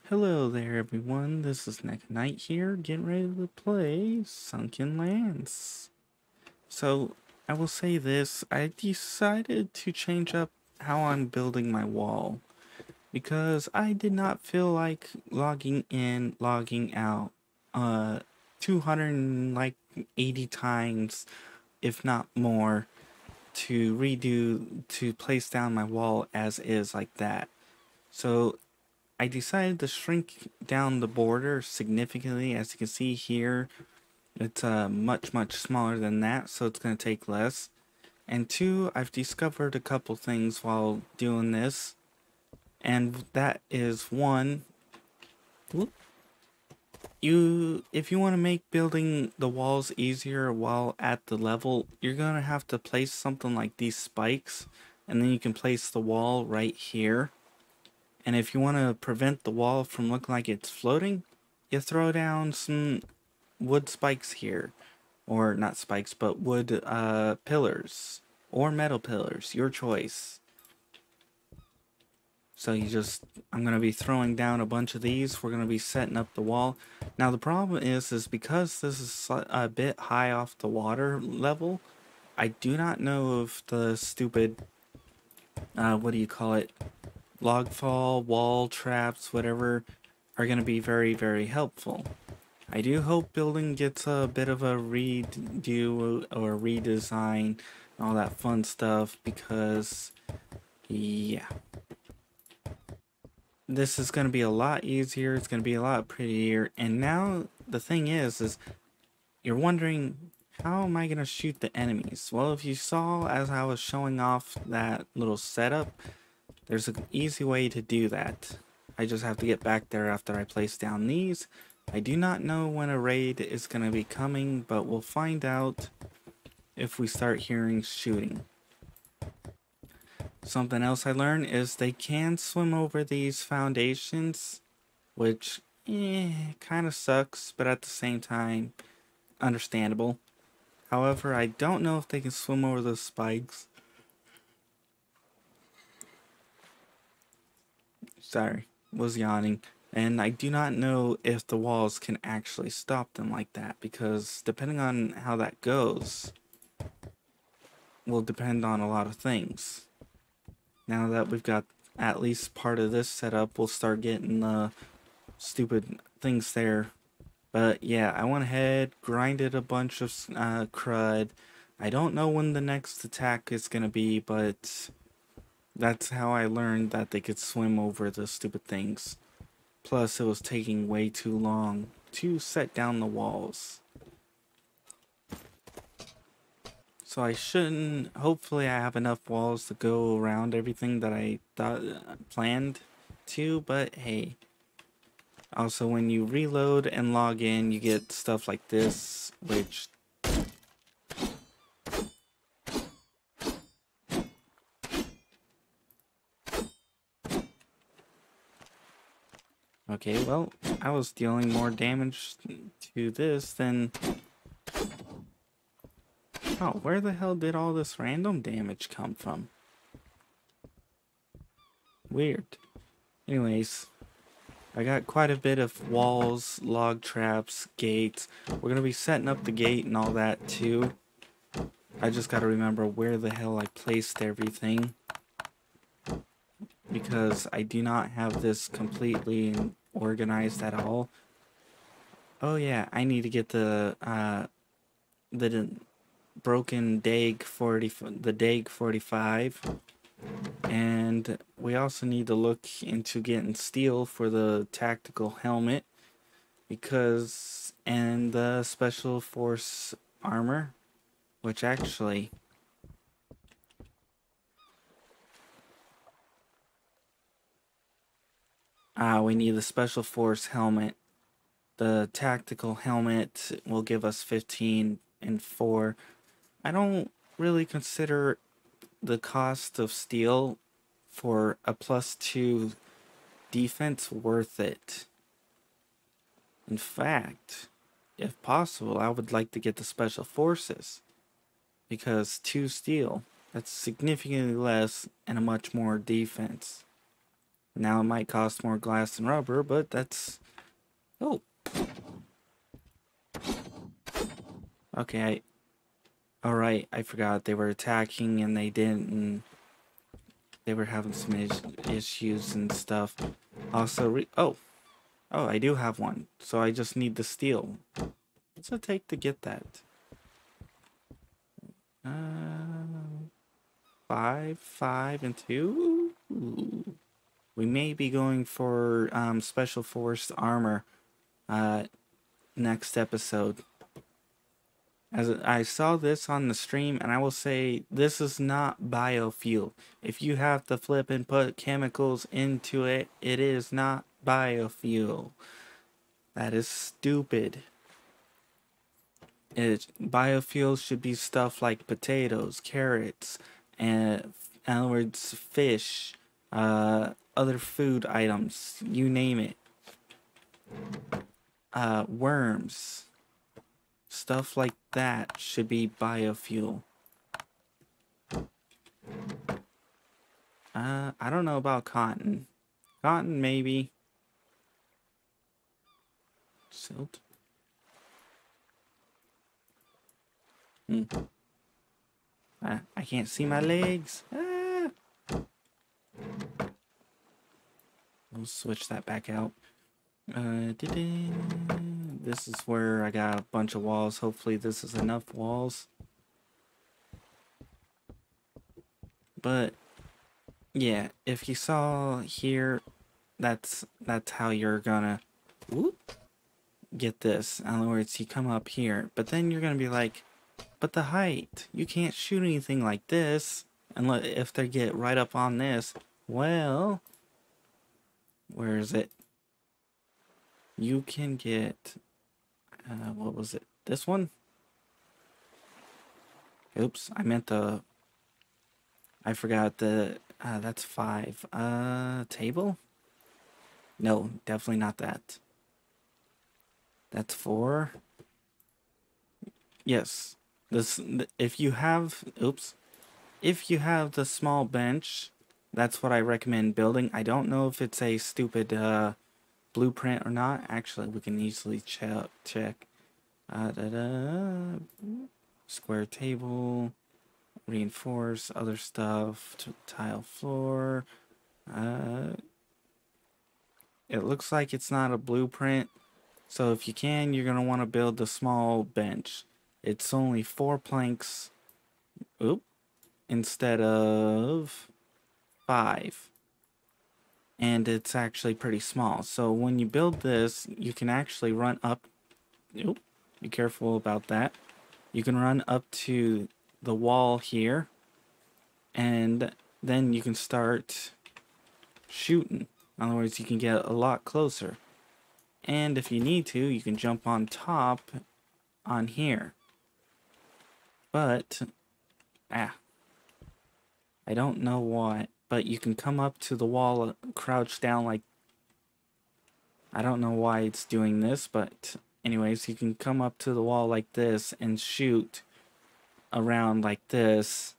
Hello there, everyone. This is Neko here, getting ready to play Sunken Lands. So, I will say this, I decided to change up how I'm building my wall because I did not feel like logging in, logging out, 280 times, if not more, to place down my wall as is like that. So I decided to shrink down the border significantly. As you can see here, it's much smaller than that, so it's going to take less. And two, I've discovered a couple things while doing this, and that is one, if you want to make building the walls easier while at the level, you're going to have to place something like these spikes, and then you can place the wall right here. And if you want to prevent the wall from looking like it's floating, you throw down some wood spikes here. Or not spikes, but wood pillars. Or metal pillars, your choice. So I'm going to be throwing down a bunch of these. We're going to be setting up the wall. Now the problem is because this is a bit high off the water level, I do not know if the stupid, what do you call it, log fall, wall traps, whatever, are going to be very helpful. I do hope building gets a bit of a redo or redesign and all that fun stuff because, yeah. This is going to be a lot easier, it's going to be a lot prettier, and now the thing is you're wondering, how am I going to shoot the enemies? Well, if you saw as I was showing off that little setup, there's an easy way to do that. I just have to get back there after I place down these. I do not know when a raid is going to be coming, but we'll find out if we start hearing shooting. Something else I learned is they can swim over these foundations, which kind of sucks, but at the same time, understandable. However, I don't know if they can swim over those spikes. Sorry, was yawning. And I do not know if the walls can actually stop them like that, because depending on how that goes, will depend on a lot of things. Now that we've got at least part of this set up, we'll start getting the stupid things there. But yeah, I went ahead, grinded a bunch of crud. I don't know when the next attack is going to be, but that's how I learned that they could swim over the stupid things. Plus, it was taking way too long to set down the walls. So I shouldn't, hopefully I have enough walls to go around everything that I planned to, but hey. Also, when you reload and log in, you get stuff like this, which... Okay, well, I was dealing more damage to this than... Oh, where the hell did all this random damage come from? Weird. Anyways, I got quite a bit of walls, log traps, gates. We're gonna be setting up the gate and all that too. I just gotta remember where the hell I placed everything, because I do not have this completely organized at all. Oh yeah, I need to get the broken Dag 40, the Dag 45, and we also need to look into getting steel for the tactical helmet, because, and the special force armor, which actually, we need the special force helmet. The tactical helmet will give us 15 and 4. I don't really consider the cost of steel for a +2 defense worth it. In fact, if possible, I would like to get the special forces, because 2 steel, that's significantly less and a much more defense. Now it might cost more glass than rubber, but that's... Oh. Okay, alright, I forgot. They were attacking and they didn't, and they were having some issues and stuff. Also, oh, I do have one. So I just need the steel. What's it take to get that? 5, 5, and 2? Ooh. We may be going for Special Force armor next episode. As I saw this on the stream, and I will say this is not biofuel. If you have to flip and put chemicals into it, it is not biofuel. That is stupid. Biofuel should be stuff like potatoes, carrots, and in other words, fish, other food items, you name it. Worms. Stuff like that should be biofuel. I don't know about cotton. Cotton, maybe. Silt. I can't see my legs. Ah. We'll switch that back out. This is where I got a bunch of walls. Hopefully this is enough walls. But yeah, if you saw here, that's how you're gonna get this. In other words, you come up here, but then you're gonna be like, but the height, you can't shoot anything like this unless if they get right up on this. Well, where is it? You can get what was it? This one? Oops, I meant the... I forgot the... that's 5. Table? No, definitely not that. That's 4. Yes. This, if you have... Oops. If you have the small bench, that's what I recommend building. I don't know if it's a stupid blueprint or not. Actually, we can easily check. Square table, reinforce, other stuff, tile floor. It looks like it's not a blueprint, so if you can, you're going to want to build the small bench. It's only 4 planks instead of 5. And it's actually pretty small. So when you build this, you can actually run up. Be careful about that. You can run up to the wall here, and then you can start shooting. In other words, you can get a lot closer. And if you need to, you can jump on top on here. But, I don't know why, but you can come up to the wall, crouch down like... I don't know why it's doing this, but anyways, you can come up to the wall like this and shoot around like this,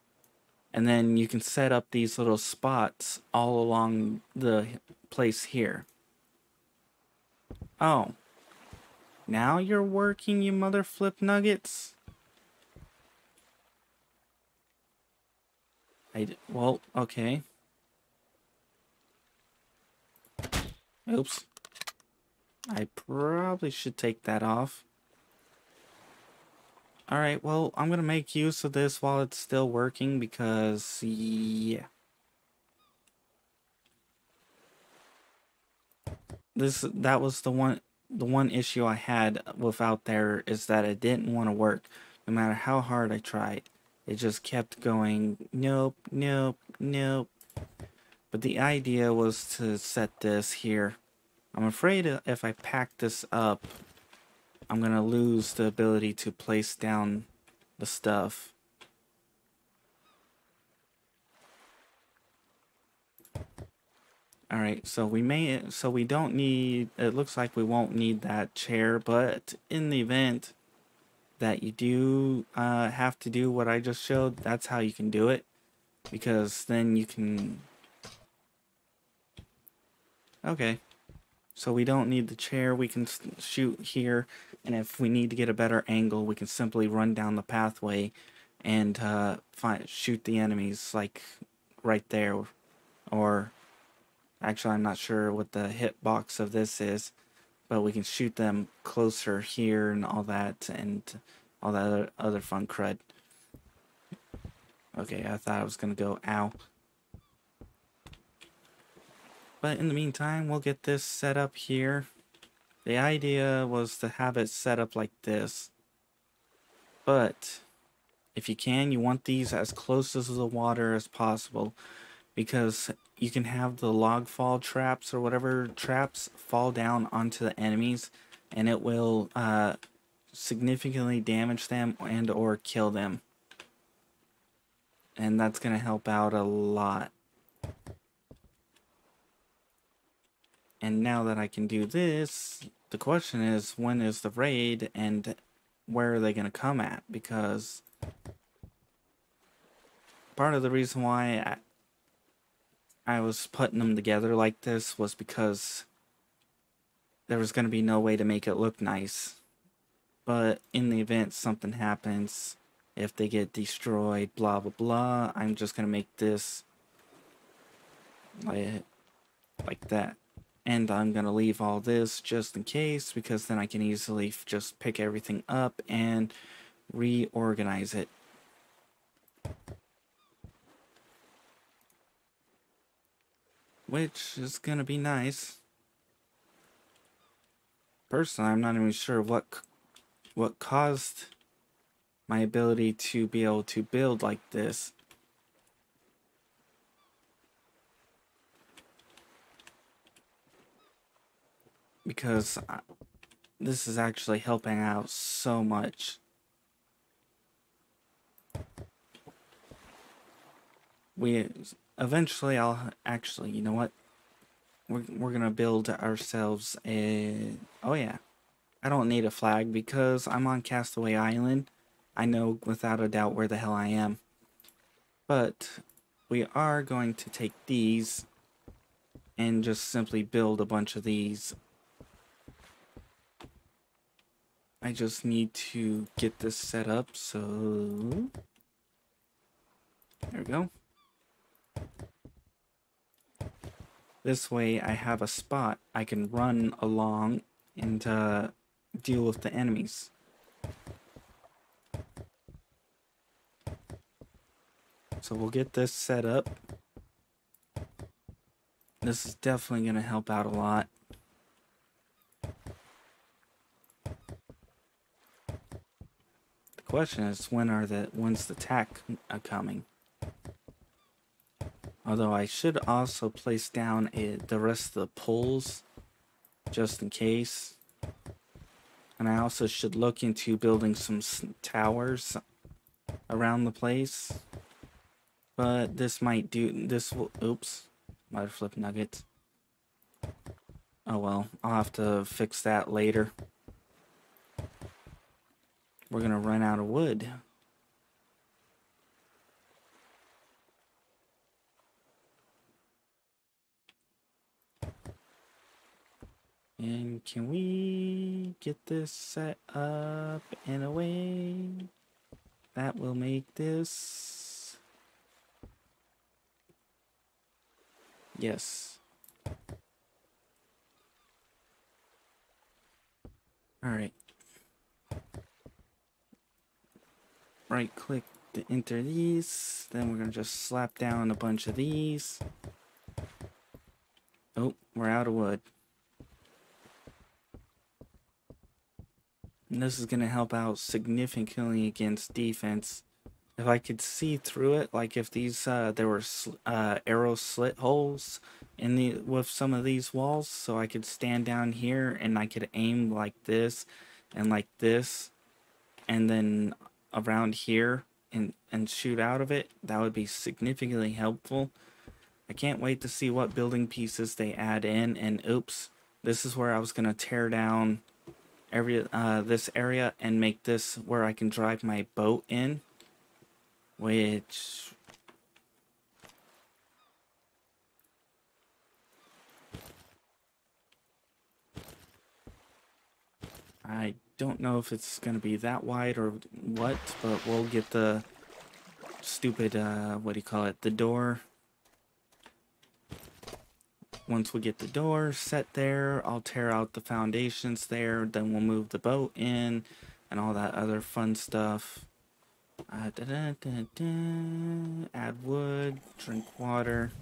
and then you can set up these little spots all along the place here. Oh, now you're working, you mother flip nuggets. Well, okay. Oops. I probably should take that off. Alright, well, I'm gonna make use of this while it's still working because, yeah. That was the one issue I had without there is that it didn't want to work. No matter how hard I tried. It just kept going, nope, nope, nope. But the idea was to set this here. I'm afraid if I pack this up, I'm gonna lose the ability to place down the stuff. Alright, so we don't need, it looks like we won't need that chair, but in the event that you do have to do what I just showed, that's how you can do it. Because then you can Okay. So we don't need the chair, we can shoot here, and if we need to get a better angle, we can simply run down the pathway and shoot the enemies, like, right there. Or, actually, I'm not sure what the hitbox of this is, but we can shoot them closer here and all that other fun crud. Okay, I thought I was gonna go, ow. But in the meantime, we'll get this set up here. The idea was to have it set up like this. But if you can, you want these as close to the water as possible, because you can have the log fall traps or whatever traps fall down onto the enemies, and it will significantly damage them and or kill them. And that's going to help out a lot. And now that I can do this, the question is, when is the raid and where are they going to come at? Because part of the reason why I was putting them together like this was because there was going to be no way to make it look nice. But in the event something happens, if they get destroyed, blah blah blah, I'm just going to make this like that. And I'm going to leave all this just in case, because then I can easily just pick everything up and reorganize it. Which is going to be nice. Personally, I'm not even sure what caused my ability to be able to build like this. Because this is actually helping out so much. Eventually I'll actually, you know what? We're gonna build ourselves a, oh yeah, I don't need a flag because I'm on Castaway Island. I know without a doubt where the hell I am. But we are going to take these and just simply build a bunch of these. I just need to get this set up, so there we go. This way I have a spot I can run along and deal with the enemies. So we'll get this set up. This is definitely going to help out a lot. The question is, when's the attack coming? Although I should also place down the rest of the poles, just in case. And I also should look into building some towers around the place. But this might do, this will, oops, might have flipped nuggets. Oh well, I'll have to fix that later. We're gonna run out of wood. And can we get this set up in a way that will make this? Yes. Alright. Right click to enter these. Then we're going to just slap down a bunch of these. Oh, we're out of wood. And this is going to help out significantly against defense. If I could see through it, like if these there were arrow slit holes in with some of these walls, so I could stand down here and I could aim like this, and then around here and shoot out of it, that would be significantly helpful. I can't wait to see what building pieces they add in. And oops, this is where I was gonna tear down this area and make this where I can drive my boat in, which I don't know if it's gonna be that wide or what, but we'll get the stupid, what do you call it, the door. Once we get the door set there, I'll tear out the foundations there, then we'll move the boat in, and all that other fun stuff. Add wood, drink water.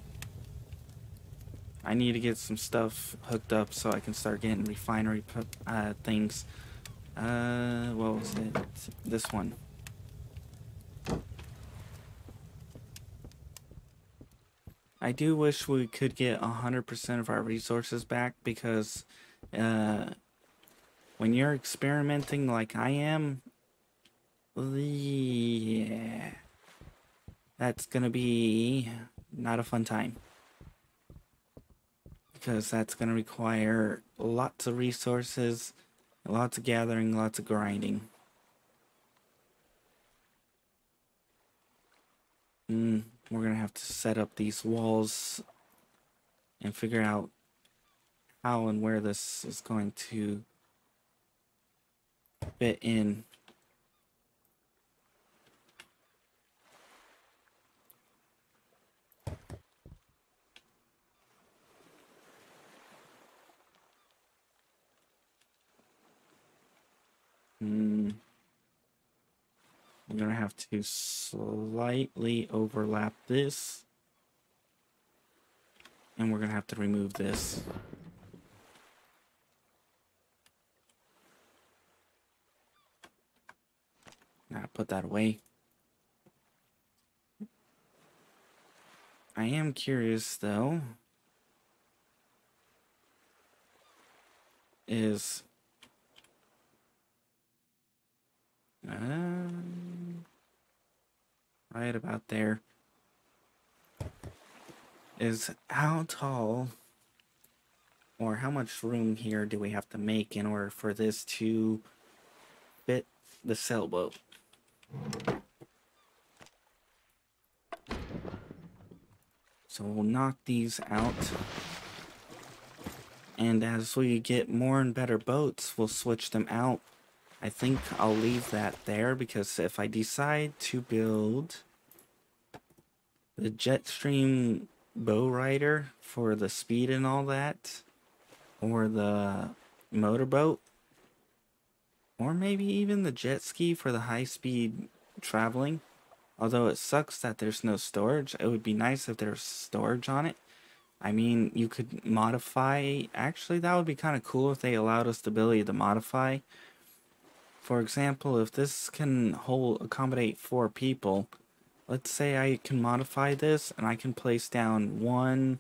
I need to get some stuff hooked up so I can start getting refinery things. What was it? This one. I do wish we could get 100% of our resources back because when you're experimenting like I am, yeah, that's gonna be not a fun time. Because that's gonna require lots of resources, lots of gathering, lots of grinding. We're gonna have to set up these walls and figure out how and where this is going to fit in. We're gonna have to slightly overlap this, and we're gonna have to remove this. Now put that away. I am curious though, is right about there, is how tall or how much room here do we have to make in order for this to fit the sailboat? So we'll knock these out, and as we get more and better boats, we'll switch them out. I think I'll leave that there because if I decide to build the Jetstream bow rider for the speed and all that, or the motorboat, or maybe even the jet ski for the high speed traveling, although it sucks that there's no storage, it would be nice if there's storage on it. I mean, you could modify, actually that would be kind of cool if they allowed us the ability to modify. For example, if this can accommodate 4 people, let's say I can modify this and I can place down 1,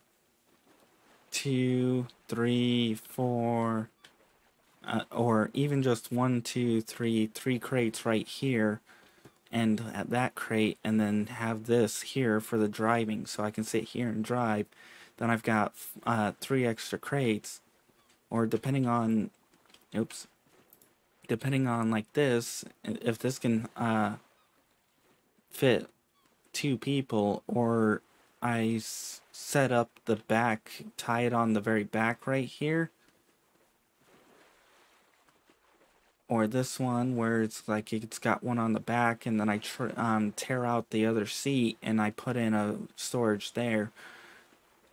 2, 3, 4, or even just 1, 2, 3, 3 crates right here, and at that crate, and then have this here for the driving, so I can sit here and drive. Then I've got 3 extra crates, or depending on, depending on like this, if this can fit 2 people, or I set up the back, tie it on the very back right here, or this one where it's like it's got one on the back, and then I tear out the other seat and I put in a storage there.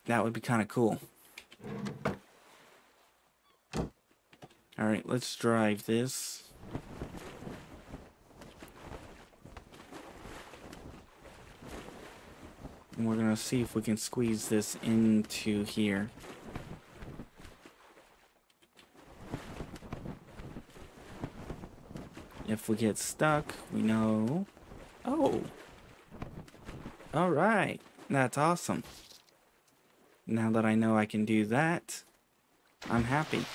That would be kind of cool. Alright, let's drive this. And we're gonna see if we can squeeze this into here. If we get stuck, we know. Oh! Alright, that's awesome. Now that I know I can do that, I'm happy.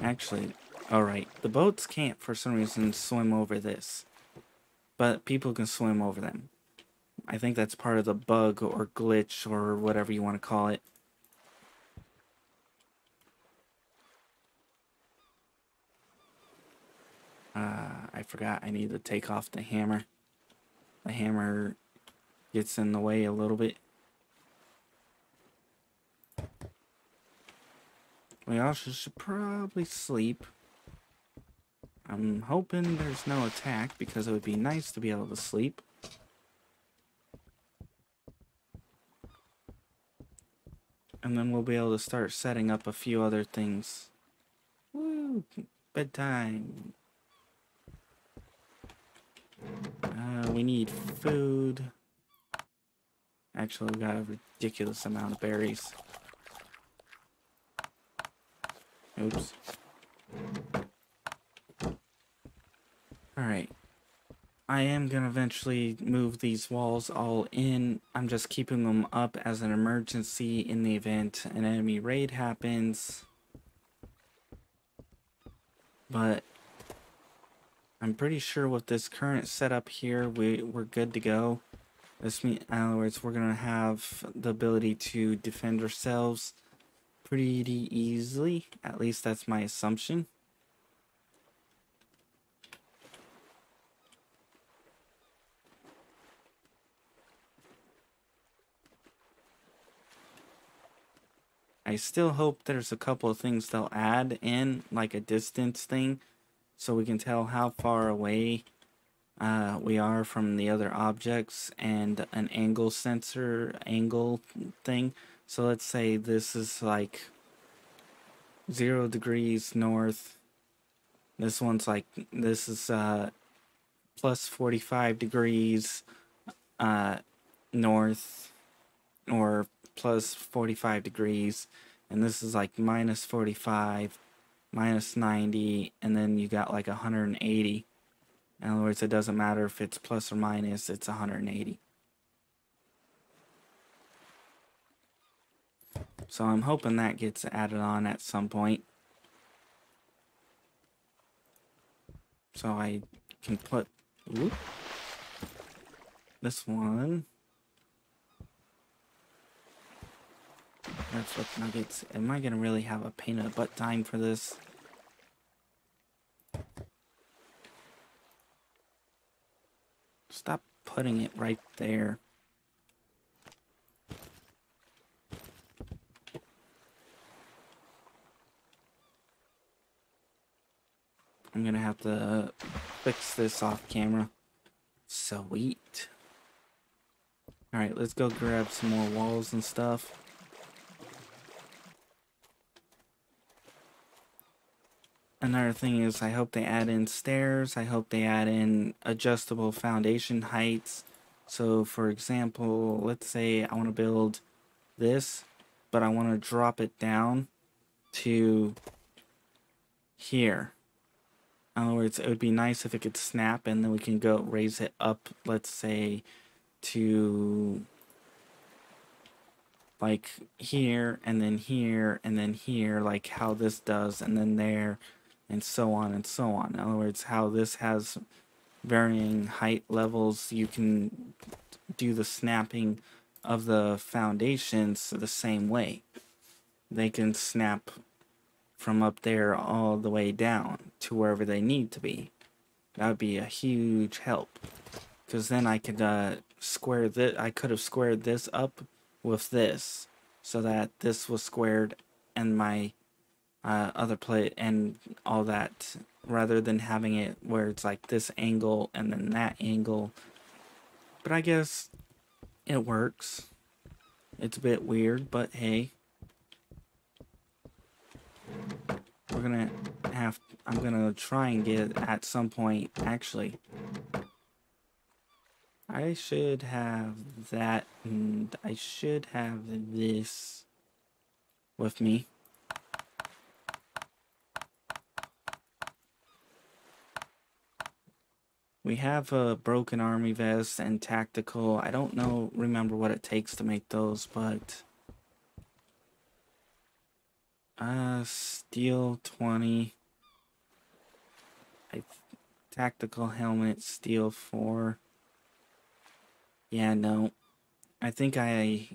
Actually, alright, the boats can't for some reason swim over this, but people can swim over them. I think that's part of the bug or glitch or whatever you want to call it. I forgot I need to take off the hammer. The hammer gets in the way a little bit. We also should probably sleep. I'm hoping there's no attack because it would be nice to be able to sleep. And then we'll be able to start setting up a few other things. Woo! Bedtime. We need food. Actually, we got a ridiculous amount of berries. Oops. Alright. I am gonna eventually move these walls all in. I'm just keeping them up as an emergency in the event an enemy raid happens. But I'm pretty sure with this current setup here, we're good to go. This means, in other words, we're gonna have the ability to defend ourselves pretty easily. At least that's my assumption. I still hope there's a couple of things they'll add in, like a distance thing, so we can tell how far away we are from the other objects, and an angle sensor thing. So let's say this is like 0 degrees north. This one's like, this is plus 45 degrees north, or plus 45 degrees, and this is like minus 45, minus 90, and then you got like 180. In other words, it doesn't matter if it's plus or minus, it's 180. So I'm hoping that gets added on at some point. So I can put this one. That's what nuggets. Am I gonna really have a pain in the butt time for this? Stop putting it right there. I'm gonna have to fix this off camera. Sweet. Alright, let's go grab some more walls and stuff. Another thing is, I hope they add in stairs. I hope they add in adjustable foundation heights. So, for example, let's say I want to build this, but I want to drop it down to here. In other words, it would be nice if it could snap, and then we can go raise it up, let's say, to like here, and then here, and then here, like how this does, and then there, and so on and so on. In other words, how this has varying height levels, you can do the snapping of the foundations the same way. They can snap from up there all the way down to wherever they need to be. That would be a huge help, because then I could square this. I could have squared this up with this, so that this was squared and my other plate and all that, rather than having it where it's like this angle and then that angle. But I guess it works. It's a bit weird, but hey. We're gonna have, I'm gonna try and get at some point, actually. I should have that, and I should have this with me. We have a broken army vest and tactical. I don't remember what it takes to make those, but steel 20. Tactical helmet, steel 4. Yeah, no. I think I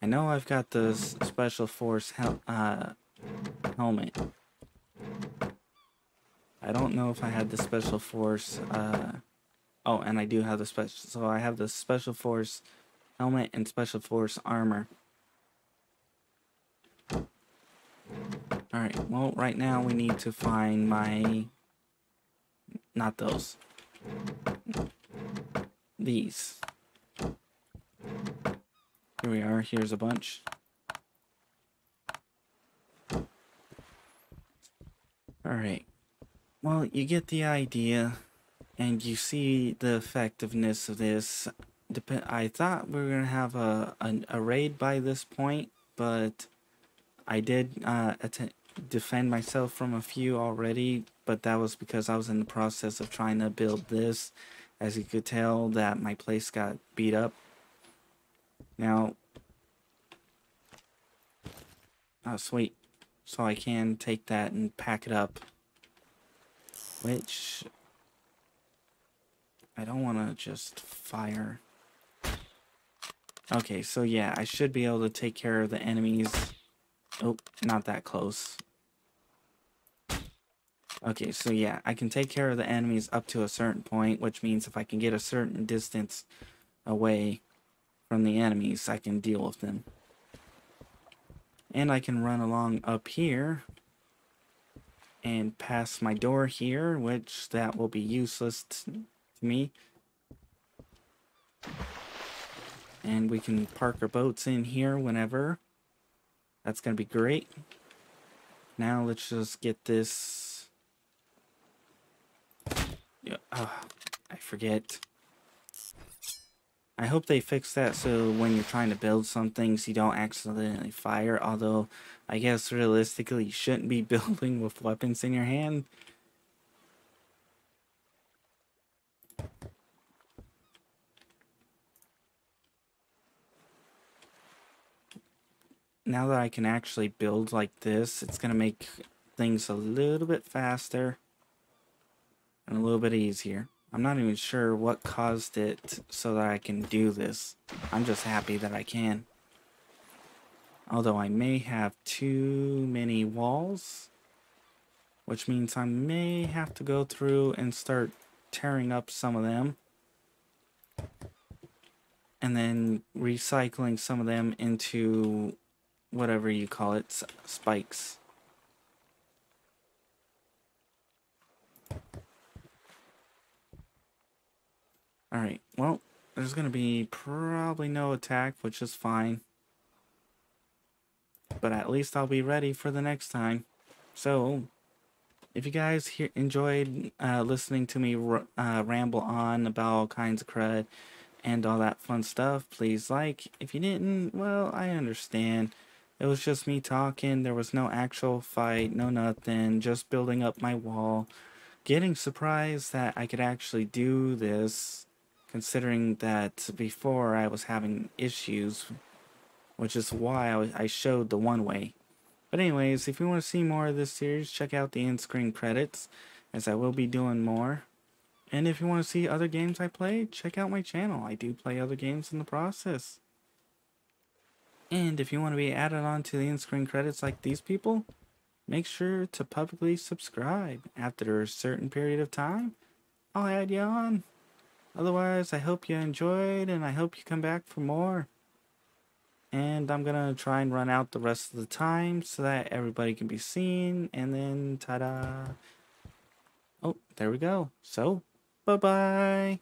know I've got the special force helmet. I don't know if I had the special force, oh, and I do have the special, so I have the special force helmet and special force armor. Alright, well, right now we need to find my... Not those. These. Here we are. Here's a bunch. Alright. Well, you get the idea. And you see the effectiveness of this. I thought we were going to have a raid by this point. But I did defend myself from a few already, but that was because I was in the process of trying to build this. As you could tell, that my place got beat up. Now, oh sweet, so I can take that and pack it up, which I don't want to just fire. Okay, so yeah, I should be able to take care of the enemies. Oh, not that close. Okay, so yeah, I can take care of the enemies up to a certain point, which means if I can get a certain distance away from the enemies, I can deal with them. And I can run along up here and pass my door here, which that will be useless to me. And we can park our boats in here whenever. That's going to be great. Now let's just get this... I forget. I hope they fix that so when you're trying to build some things you don't accidentally fire, although I guess realistically you shouldn't be building with weapons in your hand. Now that I can actually build like this, it's going to make things a little bit faster and a little bit easier. I'm not even sure what caused it so that I can do this. I'm just happy that I can. Although I may have too many walls, which means I may have to go through and start tearing up some of them. And then recycling some of them into whatever you call it, spikes. Alright, well, there's going to be probably no attack, which is fine. But at least I'll be ready for the next time. So, if you guys enjoyed listening to me ramble on about all kinds of crud and all that fun stuff, please like. If you didn't, well, I understand. It was just me talking. There was no actual fight, no nothing, just building up my wall. Getting surprised that I could actually do this, considering that before I was having issues, which is why I showed the one way. But anyways, if you want to see more of this series, check out the in-screen credits, as I will be doing more. And if you want to see other games I play, check out my channel. I do play other games in the process. And if you want to be added on to the in-screen credits like these people, make sure to publicly subscribe. After a certain period of time, I'll add you on. Otherwise, I hope you enjoyed, and I hope you come back for more. And I'm going to try and run out the rest of the time so that everybody can be seen. And then, ta-da. Oh, there we go. So, bye-bye.